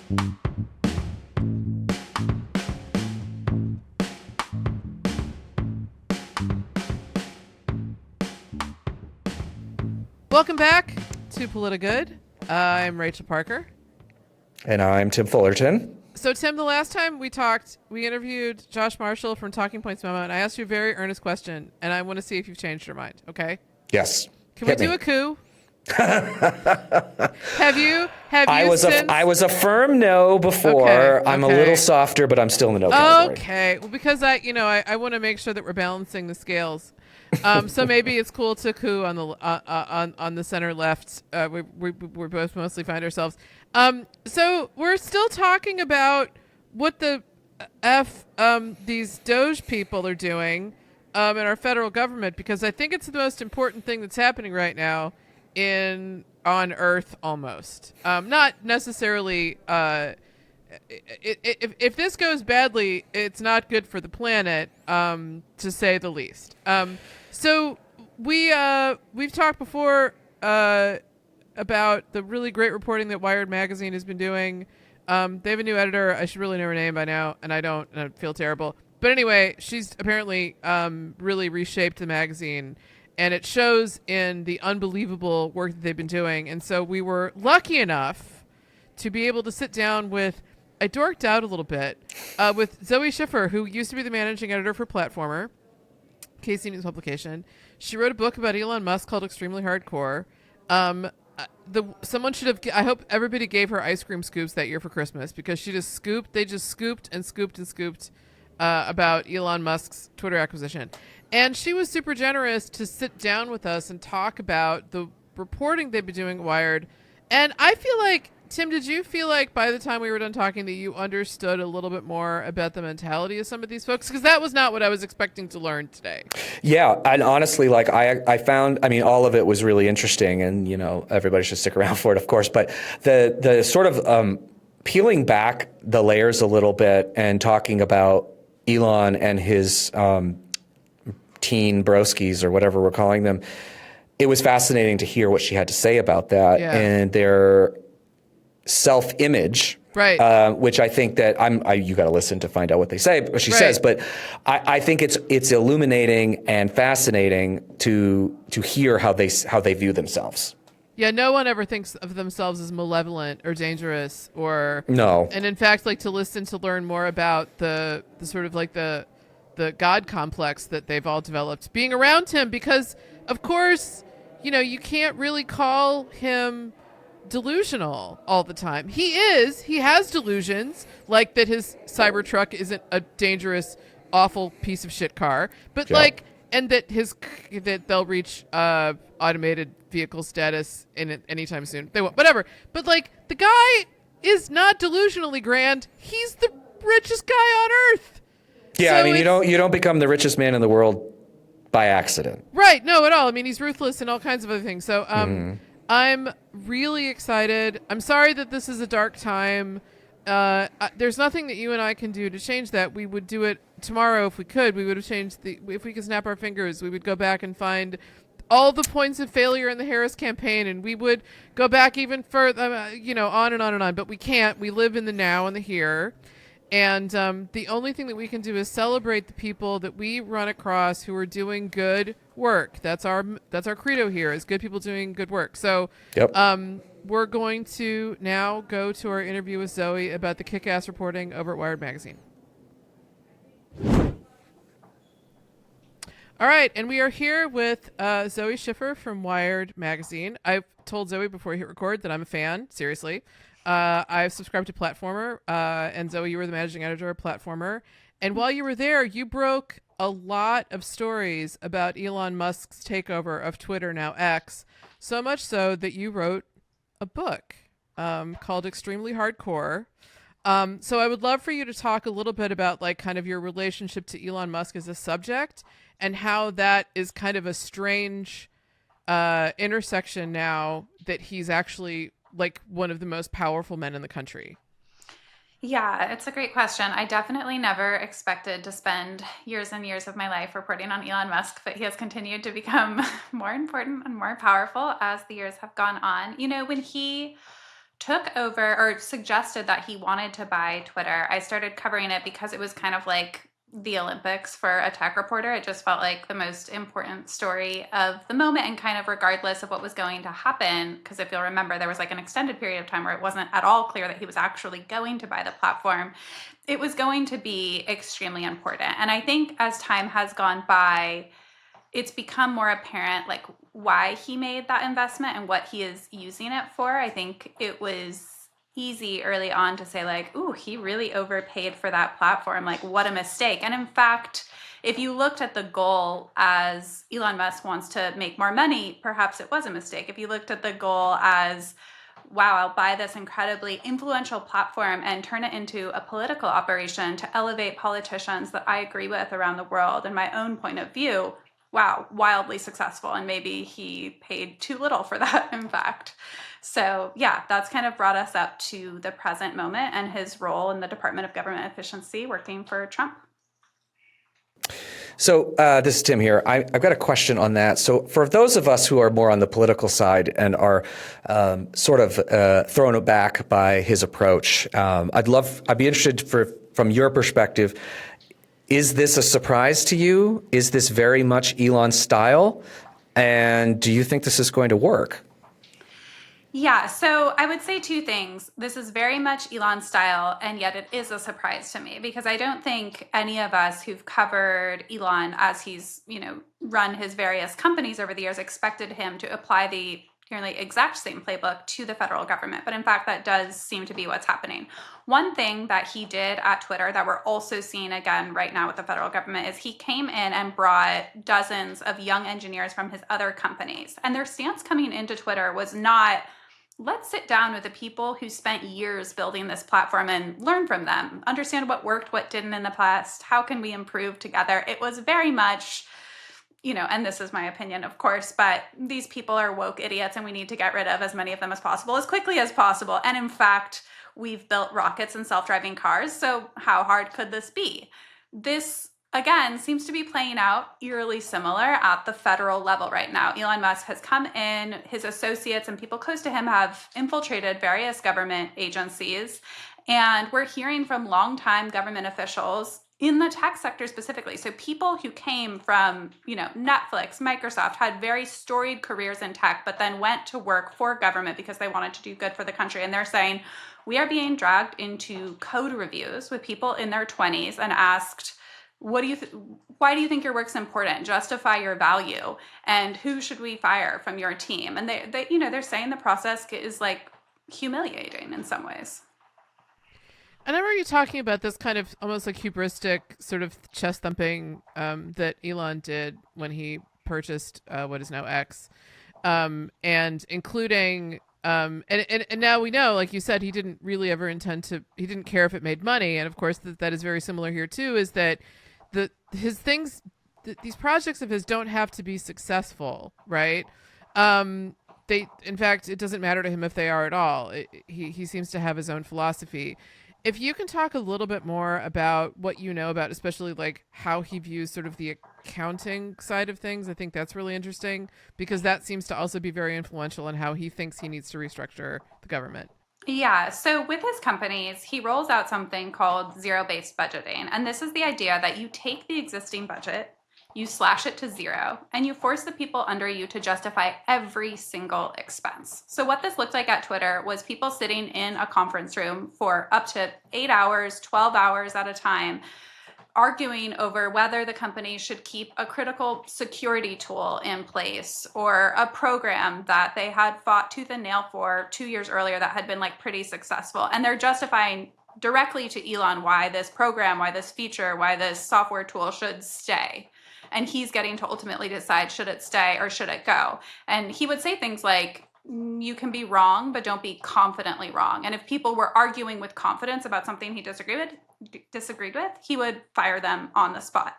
Welcome back to Politigood. I'm Rachel Parker. And I'm Tim Fullerton. So, Tim, the last time we talked, we interviewed Josh Marshall from Talking Points Memo, and I asked you a very earnest question, and I want to see if you've changed your mind, okay? Yes. Can we do a coup? Have you I was a firm no before. Okay. I'm a little softer, but I'm still in the no category. Okay. Well, because I want to make sure that we're balancing the scales. So maybe it's cool to coup on the center left. We both mostly find ourselves. So we're still talking about what the these Doge people are doing in our federal government, because I think it's the most important thing that's happening right now on Earth, almost. Not necessarily. If this goes badly, it's not good for the planet, to say the least. So we've talked before about the really great reporting that Wired magazine has been doing. They have a new editor. I should really know her name by now, and I don't, and I feel terrible. But anyway, she's apparently really reshaped the magazine, and it shows in the unbelievable work that they've been doing. And so we were lucky enough to be able to sit down with, I dorked out a little bit, with Zoe Schiffer, who used to be the managing editor for Platformer, Casey News publication. She wrote a book about Elon Musk called Extremely Hardcore. Someone should have, I hope everybody gave her ice cream scoops that year for Christmas, because they just scooped and scooped and scooped about Elon Musk's Twitter acquisition. And she was super generous to sit down with us and talk about the reporting they've been doing at Wired. And I feel like, Tim, did you feel like by the time we were done talking that you understood a little bit more about the mentality of some of these folks? Because that was not what I was expecting to learn today. Yeah, and honestly, like I found, I mean, all of it was really interesting, and everybody should stick around for it, of course. But the sort of peeling back the layers a little bit and talking about Elon and his teen broskies, or whatever we're calling them, it was fascinating to hear what she had to say about that and their self-image, right? Which I think that you got to listen to find out what they say, what she says. But I think it's illuminating and fascinating to hear how they view themselves. Yeah, no one ever thinks of themselves as malevolent or dangerous or no. And in fact, like, to learn more about the sort of like the God complex that they've all developed being around him, because of course, you can't really call him delusional all the time. He has delusions, like that his Cybertruck isn't a dangerous, awful piece of shit car, but and that they'll reach automated vehicle status in anytime soon. They won't, whatever. But like, the guy is not delusionally grand. He's the richest guy on Earth. Yeah, so I mean, you don't become the richest man in the world by accident. Right? No, at all. I mean, he's ruthless and all kinds of other things. So I'm really excited. I'm sorry that this is a dark time. There's nothing that you and I can do to change that. We would do it tomorrow if we could. We would have changed if we could snap our fingers, we would go back and find all the points of failure in the Harris campaign, and we would go back even further, on and on and on. But we can't. We live in the now and the here. And the only thing that we can do is celebrate the people that we run across who are doing good work. That's our credo here, is good people doing good work. So we're going to now go to our interview with Zoe about the kick-ass reporting over at Wired magazine. All right, and we are here with Zoe Schiffer from Wired magazine. I've told Zoe before we hit record that I'm a fan, seriously. I've subscribed to Platformer, and Zoe, you were the managing editor of Platformer. And while you were there, you broke a lot of stories about Elon Musk's takeover of Twitter, now X, so much so that you wrote a book called Extremely Hardcore. So I would love for you to talk a little bit about, like, kind of your relationship to Elon Musk as a subject, and how that is kind of a strange intersection now that he's actually like one of the most powerful men in the country. Yeah, it's a great question. I definitely never expected to spend years and years of my life reporting on Elon Musk, but he has continued to become more important and more powerful as the years have gone on. When he took over or suggested that he wanted to buy Twitter, I started covering it because it was kind of like the Olympics for a tech reporter. It just felt like the most important story of the moment, and kind of regardless of what was going to happen. Because if you'll remember, there was like an extended period of time where it wasn't at all clear that he was actually going to buy the platform. It was going to be extremely important. And I think as time has gone by, it's become more apparent like why he made that investment and what he is using it for. I think it was easy early on to say like, ooh, he really overpaid for that platform. Like, what a mistake. And in fact, if you looked at the goal as Elon Musk wants to make more money, perhaps it was a mistake. If you looked at the goal as, wow, I'll buy this incredibly influential platform and turn it into a political operation to elevate politicians that I agree with around the world and my own point of view, wow, wildly successful. And maybe he paid too little for that, in fact. So yeah, that's kind of brought us up to the present moment and his role in the Department of Government Efficiency working for Trump. So this is Tim here. I've got a question on that. So for those of us who are more on the political side and are sort of thrown aback by his approach, I'd be interested from your perspective. Is this a surprise to you? Is this very much Elon's style? And do you think this is going to work? Yeah, so I would say two things. This is very much Elon's style, and yet it is a surprise to me because I don't think any of us who've covered Elon as he's, run his various companies over the years expected him to apply the nearly exact same playbook to the federal government. But in fact, that does seem to be what's happening. One thing that he did at Twitter that we're also seeing again right now with the federal government is he came in and brought dozens of young engineers from his other companies. And their stance coming into Twitter was not, let's sit down with the people who spent years building this platform and learn from them, understand what worked, what didn't in the past, how can we improve together. It was very much, and this is my opinion, of course, but these people are woke idiots and we need to get rid of as many of them as possible, as quickly as possible. And in fact, we've built rockets and self-driving cars, so how hard could this be? This again, seems to be playing out eerily similar at the federal level right now. Elon Musk has come in, his associates and people close to him have infiltrated various government agencies. And we're hearing from longtime government officials in the tech sector specifically. So people who came from, Netflix, Microsoft, had very storied careers in tech, but then went to work for government because they wanted to do good for the country. And they're saying, we are being dragged into code reviews with people in their 20s and asked, why do you think your work's important? Justify your value. And who should we fire from your team? And they're saying the process is like humiliating in some ways. And I remember you talking about this kind of almost like hubristic sort of chest thumping that Elon did when he purchased what is now X, and including and now we know, like you said, he didn't really ever he didn't care if it made money. And of course that is very similar here too, is that these projects of his don't have to be successful, right? In fact, it doesn't matter to him if they are at all. He seems to have his own philosophy. If you can talk a little bit more about what you know about, especially like how he views sort of the accounting side of things, I think that's really interesting because that seems to also be very influential in how he thinks he needs to restructure the government. Yeah, so with his companies, he rolls out something called zero-based budgeting. And this is the idea that you take the existing budget, you slash it to zero, and you force the people under you to justify every single expense. So what this looked like at Twitter was people sitting in a conference room for up to 8 hours, 12 hours at a time, arguing over whether the company should keep a critical security tool in place or a program that they had fought tooth and nail for 2 years earlier that had been like pretty successful. And they're justifying directly to Elon why this program, why this feature, why this software tool should stay. And he's getting to ultimately decide, should it stay or should it go? And he would say things like, you can be wrong, but don't be confidently wrong. And if people were arguing with confidence about something he disagreed with, he would fire them on the spot.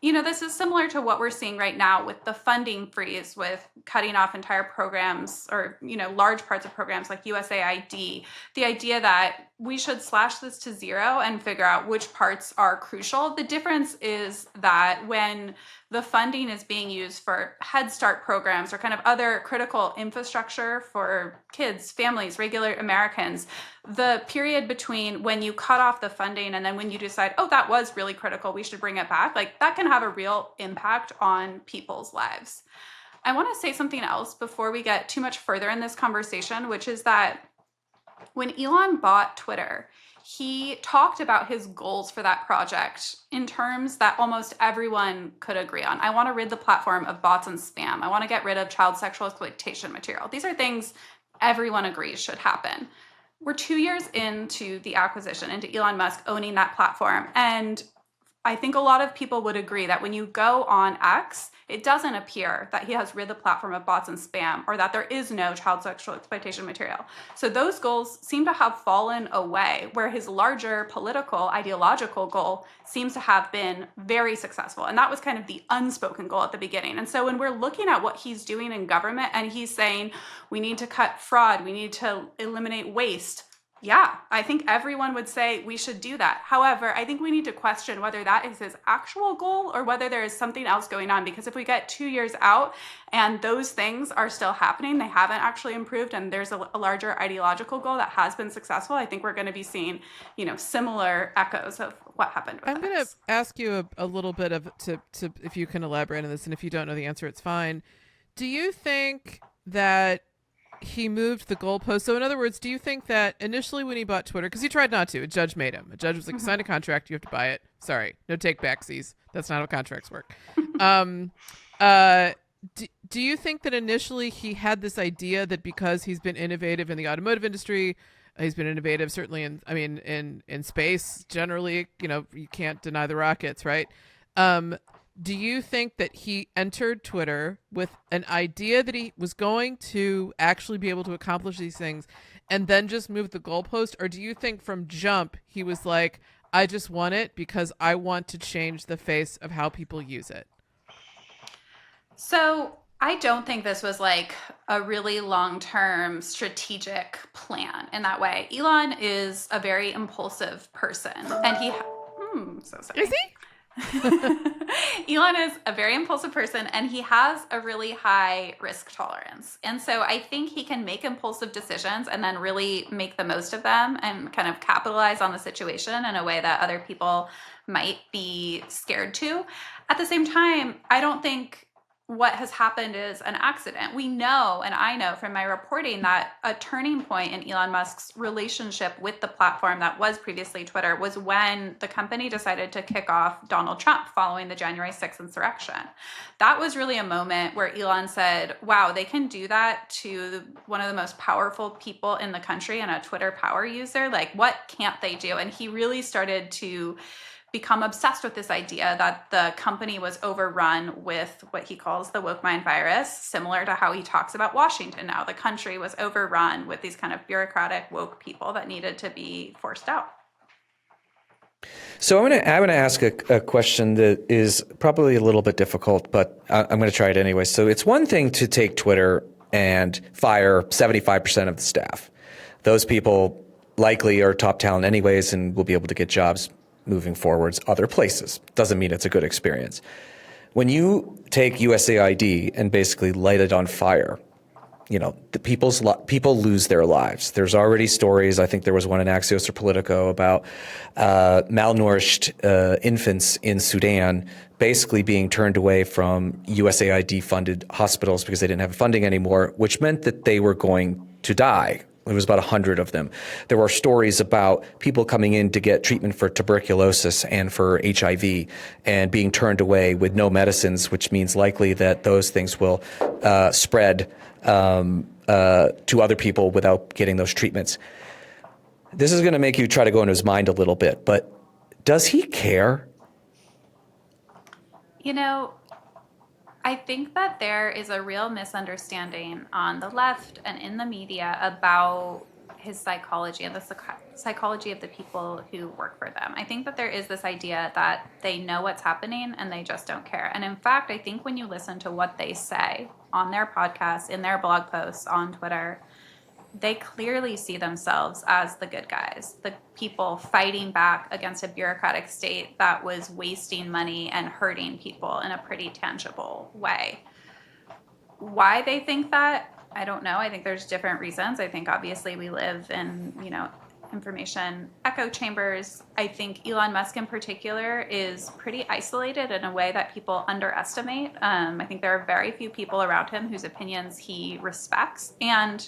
This is similar to what we're seeing right now with the funding freeze, with cutting off entire programs or, large parts of programs like USAID. The idea that we should slash this to zero and figure out which parts are crucial. The difference is that when the funding is being used for Head Start programs or kind of other critical infrastructure for kids, families, regular Americans, the period between when you cut off the funding and then when you decide, oh, that was really critical, we should bring it back, like that can have a real impact on people's lives. I want to say something else before we get too much further in this conversation, which is that when Elon bought Twitter, he talked about his goals for that project in terms that almost everyone could agree on. I want to rid the platform of bots and spam. I want to get rid of child sexual exploitation material. These are things everyone agrees should happen. We're 2 years into the acquisition, into Elon Musk owning that platform. And I think a lot of people would agree that when you go on X, it doesn't appear that he has rid the platform of bots and spam or that there is no child sexual exploitation material. So those goals seem to have fallen away, where his larger political, ideological goal seems to have been very successful. And that was kind of the unspoken goal at the beginning. And so when we're looking at what he's doing in government and he's saying we need to cut fraud, we need to eliminate waste, yeah, I think everyone would say we should do that. However, I think we need to question whether that is his actual goal or whether there is something else going on. Because if we get 2 years out and those things are still happening, they haven't actually improved, and there's a larger ideological goal that has been successful, I think we're going to be seeing, similar echoes of what happened with I'm going to X. ask you a little bit of to if you can elaborate on this, and if you don't know the answer, it's fine. Do you think that he moved the goalpost? So in other words, do you think that initially when he bought Twitter, because he tried not to, a judge made him. A judge was like, sign a contract, you have to buy it. Sorry, no take backsies. That's not how contracts work. Do you think that initially he had this idea that because he's been innovative in the automotive industry, he's been innovative certainly in space generally, you can't deny the rockets, right? Do you think that he entered Twitter with an idea that he was going to actually be able to accomplish these things and then just move the goalpost? Or do you think from jump he was like, I just want it because I want to change the face of how people use it? So I don't think this was like a really long-term strategic plan in that way. Elon is a very impulsive person, and so sorry. Is he? Elon is a very impulsive person, and he has a really high risk tolerance. And so I think he can make impulsive decisions and then really make the most of them and kind of capitalize on the situation in a way that other people might be scared to. At the same time, I don't think what has happened is an accident. We know, and I know from my reporting, that a turning point in Elon Musk's relationship with the platform that was previously Twitter was when the company decided to kick off Donald Trump following the January 6th insurrection. That was really a moment where Elon said, wow, they can do that to one of the most powerful people in the country and a Twitter power user. Like, what can't they do? And he really started to become obsessed with this idea that the company was overrun with what he calls the woke mind virus, similar to how he talks about Washington now. The country was overrun with these kind of bureaucratic woke people that needed to be forced out. So I'm going to ask a question that is probably a little bit difficult, but I'm going to try it anyway. So it's one thing to take Twitter and fire 75% of the staff. Those people likely are top talent anyways and will be able to get jobs moving forwards other places. Doesn't mean it's a good experience. When you take USAID and basically light it on fire, the people lose their lives. There's already stories. I think there was one in Axios or Politico about malnourished infants in Sudan basically being turned away from USAID funded hospitals because they didn't have funding anymore, which meant that they were going to die. There was about 100 of them. There were stories about people coming in to get treatment for tuberculosis and for HIV and being turned away with no medicines, which means likely that those things will spread to other people without getting those treatments. This is going to make you try to go into his mind a little bit, but does he care? I think that there is a real misunderstanding on the left and in the media about his psychology and the psychology of the people who work for them. I think that there is this idea that they know what's happening and they just don't care. And in fact, I think when you listen to what they say on their podcasts, in their blog posts, on Twitter, they clearly see themselves as the good guys, the people fighting back against a bureaucratic state that was wasting money and hurting people in a pretty tangible way. Why they think that, I don't know. I think there's different reasons. I think obviously we live in, information echo chambers. I think Elon Musk in particular is pretty isolated in a way that people underestimate. I think there are very few people around him whose opinions he respects. And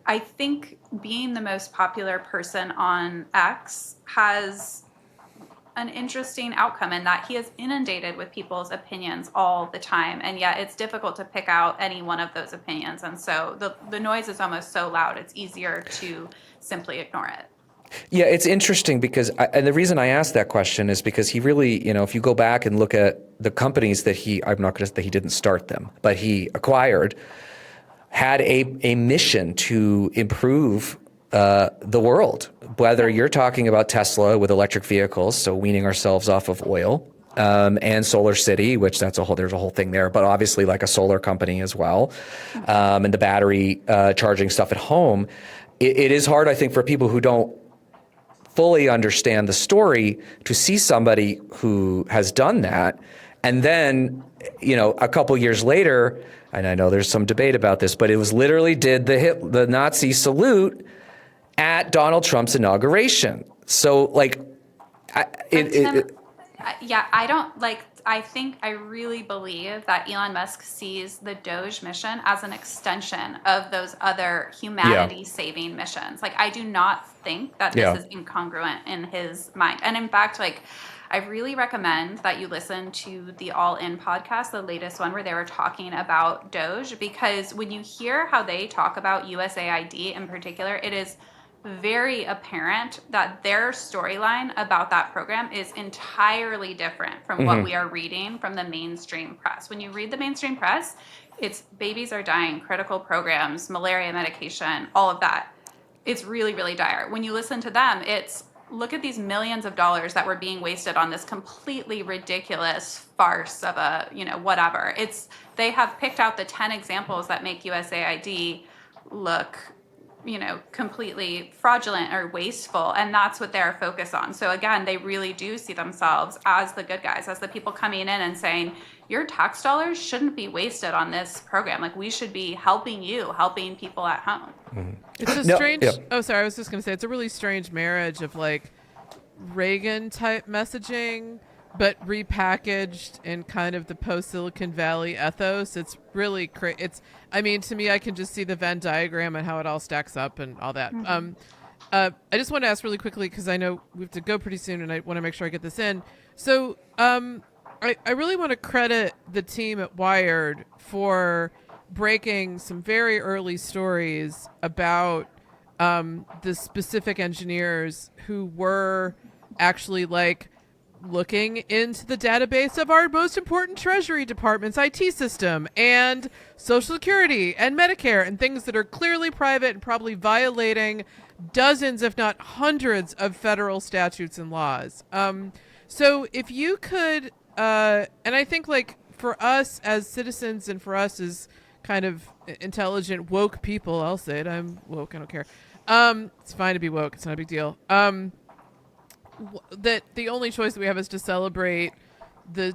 I think being the most popular person on X has an interesting outcome in that he is inundated with people's opinions all the time, and yet it's difficult to pick out any one of those opinions, and so the noise is almost so loud it's easier to simply ignore it. Yeah, it's interesting because, and the reason I asked that question is because he really, if you go back and look at the companies that I'm not going to say he didn't start them, but he acquired, had a mission to improve the world, whether you're talking about Tesla with electric vehicles, so weaning ourselves off of oil, and Solar City, which there's a whole thing there, but obviously like a solar company as well, and the battery charging stuff at home. It is hard, I think, for people who don't fully understand the story to see somebody who has done that, and then, a couple years later, and I know there's some debate about this, but it was literally did the Nazi salute at Donald Trump's inauguration. So, I really believe that Elon Musk sees the Doge mission as an extension of those other humanity-saving missions. I do not think that this is incongruent in his mind. And in fact, I really recommend that you listen to the All In podcast, the latest one where they were talking about Doge, because when you hear how they talk about USAID in particular, it is very apparent that their storyline about that program is entirely different from what we are reading from the mainstream press. When you read the mainstream press, it's babies are dying, critical programs, malaria medication, all of that. It's really, really dire. When you listen to them, it's look at these millions of dollars that were being wasted on this completely ridiculous farce of a, whatever. They have picked out the 10 examples that make USAID look completely fraudulent or wasteful, and that's what they're focused on. So again, they really do see themselves as the good guys, as the people coming in and saying, your tax dollars shouldn't be wasted on this program. We should be helping people at home. It's a strange, I was just going to say, it's a really strange marriage of Reagan type messaging, but repackaged in kind of the post-Silicon Valley ethos. It's really to me, I can just see the Venn diagram and how it all stacks up and all that. I just want to ask really quickly, because I know we have to go pretty soon and I want to make sure I get this in. So I really want to credit the team at Wired for breaking some very early stories about the specific engineers who were actually looking into the database of our most important Treasury Department's IT system and Social Security and Medicare and things that are clearly private and probably violating dozens, if not hundreds, of federal statutes and laws. So if you could, and I think for us as citizens and for us as kind of intelligent, woke people, I'll say it, I'm woke, I don't care. It's fine to be woke, it's not a big deal. That the only choice that we have is to celebrate the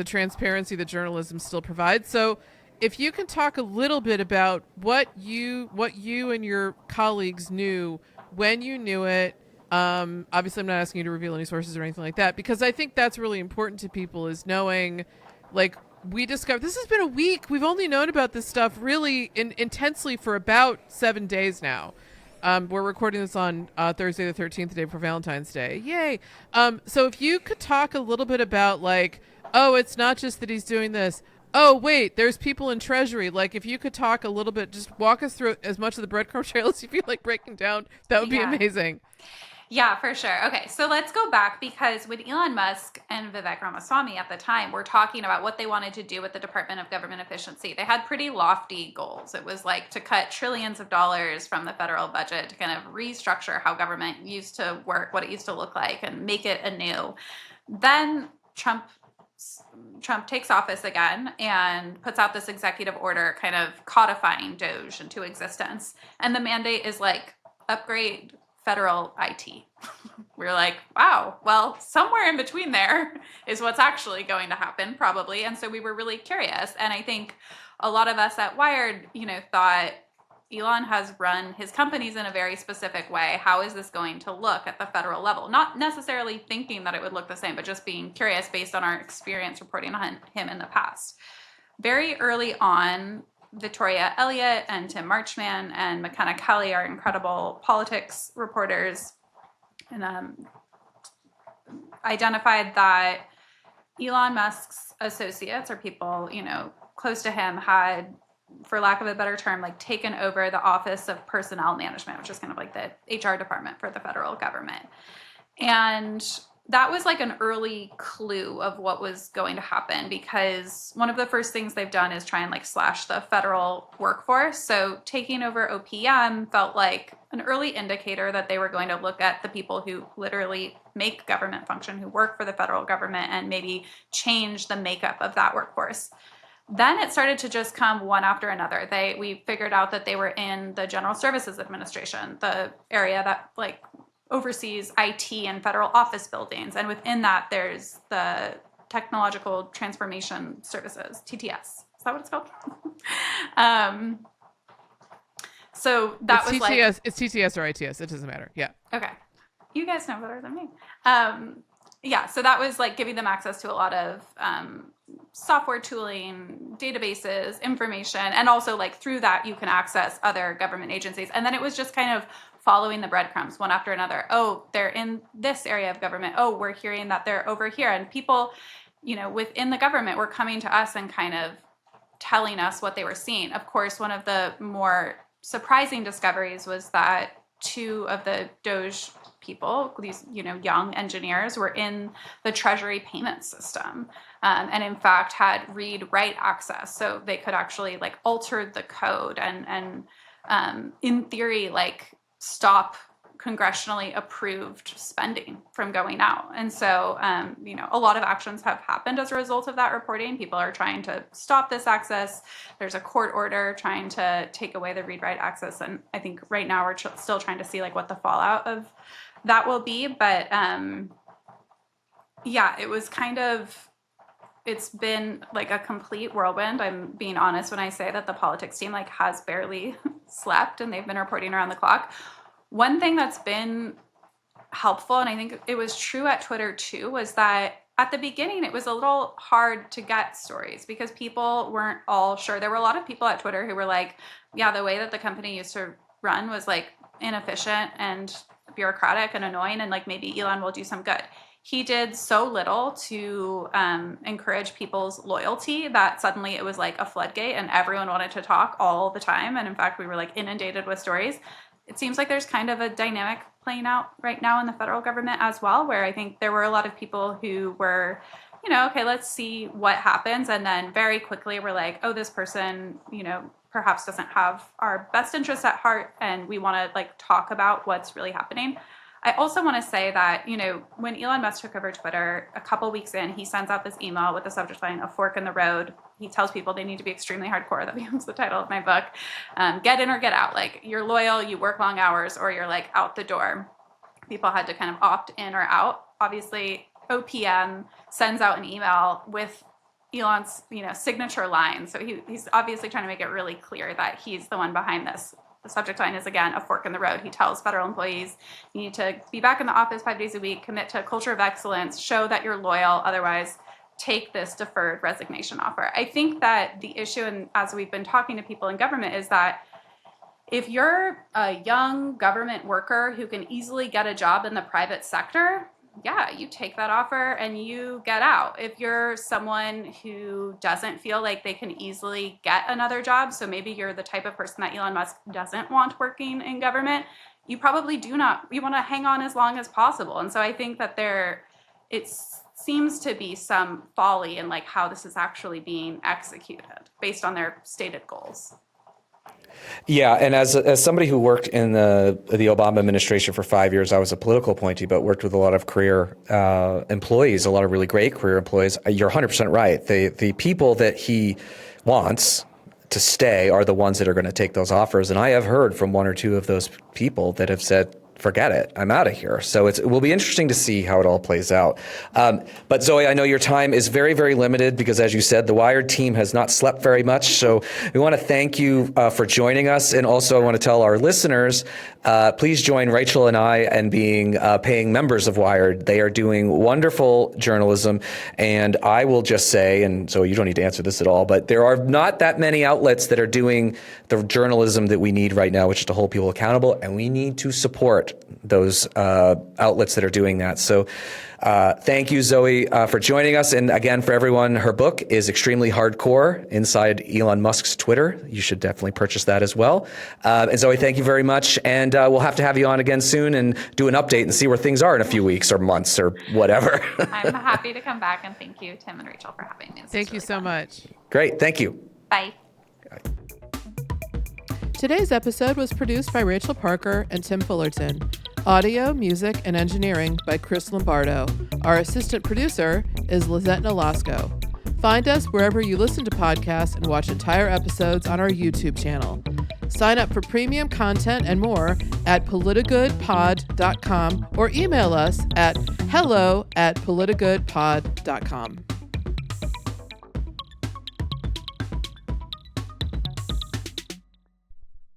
transparency that journalism still provides. So if you can talk a little bit about what you and your colleagues knew when you knew it. Obviously I'm not asking you to reveal any sources or anything like that, because I think that's really important to people, is knowing we discovered this has been a week. We've only known about this stuff really intensely for about 7 days now. We're recording this on Thursday the 13th, the day before Valentine's Day. Yay. So if you could talk a little bit about oh, it's not just that he's doing this. Oh, wait, there's people in Treasury. If you could talk a little bit, just walk us through as much of the breadcrumb trail as you feel like breaking down. That would be amazing. Yeah, for sure. Okay, so let's go back, because with Elon Musk and Vivek Ramaswamy at the time, we're talking about what they wanted to do with the Department of Government Efficiency. They had pretty lofty goals. It was to cut trillions of dollars from the federal budget to kind of restructure how government used to work, what it used to look like, and make it anew. Then Trump Trump takes office again and puts out this executive order kind of codifying Doge into existence. And the mandate is like upgrade federal IT. We're like, wow, well, somewhere in between there is what's actually going to happen, probably. And so we were really curious. And I think a lot of us at Wired, thought Elon has run his companies in a very specific way. How is this going to look at the federal level? Not necessarily thinking that it would look the same, but just being curious based on our experience reporting on him in the past. Very early on, Victoria Elliott and Tim Marchman and McKenna Kelly are incredible politics reporters, and identified that Elon Musk's associates, or people, close to him, had, for lack of a better term, like taken over the Office of Personnel Management, which is kind of like the HR department for the federal government. And that was like an early clue of what was going to happen, because one of the first things they've done is try and like slash the federal workforce. So taking over OPM felt like an early indicator that they were going to look at the people who literally make government function, who work for the federal government, and maybe change the makeup of that workforce. Then it started to just come one after another. We figured out that they were in the General Services Administration, the area that like oversees IT and federal office buildings. And within that, there's the Technological Transformation Services, TTS. Is that what it's called? So that it's was TTS, like... It's TTS or ITS. It doesn't matter. Yeah. Okay. You guys know better than me. Yeah, so that was like giving them access to a lot of software tooling, databases, information, and also like through that you can access other government agencies. And then it was just kind of following the breadcrumbs one after another. Oh, they're in this area of government. Oh, we're hearing that they're over here. And people, within the government were coming to us and kind of telling us what they were seeing. Of course, one of the more surprising discoveries was that two of the Doge people, these young engineers, were in the Treasury payment system, and in fact had read-write access, so they could actually like alter the code and in theory like stop congressionally approved spending from going out. And so a lot of actions have happened as a result of that reporting. People are trying to stop this access. There's a court order trying to take away the read-write access, and I think right now we're still trying to see like what the fallout of that will be. But it was it's been like a complete whirlwind. I'm being honest when I say that the politics team like has barely slept, and they've been reporting around the clock. One thing that's been helpful, and I think it was true at Twitter too, was that at the beginning it was a little hard to get stories because people weren't all sure. There were a lot of people at Twitter who were like, yeah, the way that the company used to run was like inefficient and bureaucratic and annoying, and like maybe Elon will do some good. He did so little to encourage people's loyalty that suddenly it was like a floodgate and everyone wanted to talk all the time. And in fact, we were like inundated with stories. It seems like there's kind of a dynamic playing out right now in the federal government as well, where I think there were a lot of people who were, okay, let's see what happens. And then very quickly we're like, oh, this person, perhaps doesn't have our best interests at heart, and we want to like talk about what's really happening. I also want to say that, when Elon Musk took over Twitter, a couple weeks in, he sends out this email with the subject line, "A fork in the road." He tells people they need to be extremely hardcore. That becomes the title of my book. Get in or get out. Like, you're loyal, you work long hours, or you're like out the door. People had to kind of opt in or out. Obviously, OPM sends out an email with Elon's, signature line. So he's obviously trying to make it really clear that he's the one behind this. The subject line is, again, a fork in the road. He tells federal employees, you need to be back in the office 5 days a week, commit to a culture of excellence, show that you're loyal, otherwise take this deferred resignation offer. I think that the issue, and as we've been talking to people in government, is that if you're a young government worker who can easily get a job in the private sector, yeah, you take that offer and you get out. If you're someone who doesn't feel like they can easily get another job, so maybe you're the type of person that Elon Musk doesn't want working in government, you probably you want to hang on as long as possible. And so I think that it seems to be some folly in like how this is actually being executed based on their stated goals. Yeah, and as somebody who worked in the Obama administration for 5 years, I was a political appointee, but worked with a lot of career employees, a lot of really great career employees. You're 100% right. The people that he wants to stay are the ones that are going to take those offers. And I have heard from one or two of those people that have said, forget it, I'm out of here. So it will be interesting to see how it all plays out. But Zoe, I know your time is very, very limited because, as you said, the Wired team has not slept very much. So we want to thank you for joining us. And also I want to tell our listeners, please join Rachel and I in being paying members of Wired. They are doing wonderful journalism. And I will just say, and so you don't need to answer this at all, but there are not that many outlets that are doing the journalism that we need right now, which is to hold people accountable. And we need to support those outlets that are doing that. So thank you, Zoe, for joining us. And again, for everyone, her book is Extremely Hardcore, Inside Elon Musk's Twitter. You should definitely purchase that as well. And Zoe, thank you very much. And we'll have to have you on again soon and do an update and see where things are in a few weeks or months or whatever. I'm happy to come back, and thank you, Tim and Rachel, for having me. Thank you so much. Great. Thank you. Bye. Today's episode was produced by Rachel Parker and Tim Fullerton. Audio, music, and engineering by Chris Lombardo. Our assistant producer is Lizette Nolasco. Find us wherever you listen to podcasts and watch entire episodes on our YouTube channel. Sign up for premium content and more at politigoodpod.com or email us at hello@politigoodpod.com.